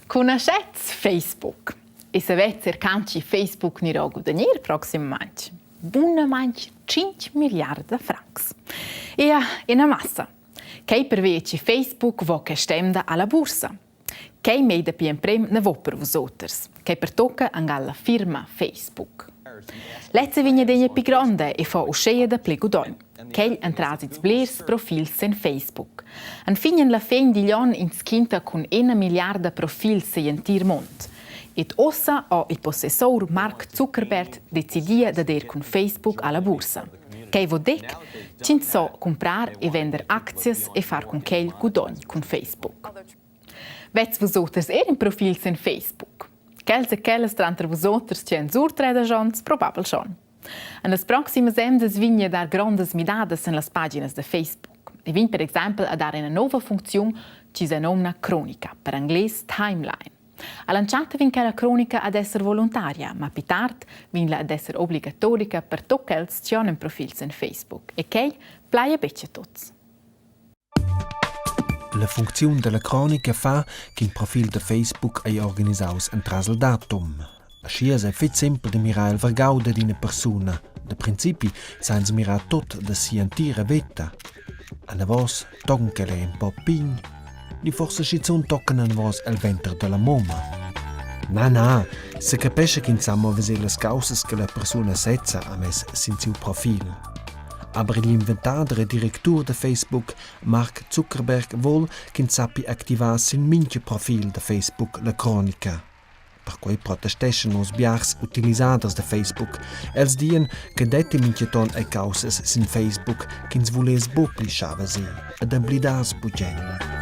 Conoscete Facebook? E se avete cercanci Facebook ni rogo guadagnare prossimamente? Buonamente 5 miliardi di francs. E una massa. Che per veci Facebook vo che stemda alla borsa. Che mede più prem ne vo per vosoters. Che per tocca alla firma Facebook. Lezze vigne degna più grande e fa uscire da plegudon. Che entrasits blers profils in Facebook. An finen la fin di lion in schinta con 1 miliarda profils se entir mont. Et ossa o il possessor Mark Zuckerberg decidia da der con Facebook alla borsa. Che vo dec, cin so comprar e vender aczies e far con quel gudogn con Facebook. Vets vosoters in profils in Facebook. Quels e quelles tra vosoters c'en surtreda jons probabel schon. En las proximas emdes vigna dar grandes midades en las paginas de Facebook. E vin per esempio a dare una nova funzione ci si nomina cronica, per angles timeline. A lanciata vin che la cronica ad essere volontaria, ma più tard vin la ad essere obbligatorica per tutti els c'han profils in Facebook. E che plaia becce tots. La funzione della cronica fa che il profilo di Facebook è organizzato in trasel datum. Aschi è fet sempre di mirare il vergaude di una persona. Da principi senza mirare tutto da sia intera vita. A vos tocca lei un po' pign, di forse ci sono toccano a vos il ventre della mamma. No, si capisce che insomma vedere le cause che la persona setza a mes sin suo profilo. Aber l'inventario direttore di Facebook, Mark Zuckerberg, vuole che sappi attivare sin mince profil di Facebook la cronica. Per cui protestano os biars utilizadors de Facebook. Els dien che dette minceton ai causas sin Facebook che ins vules publicava si, ed amblidars bugen.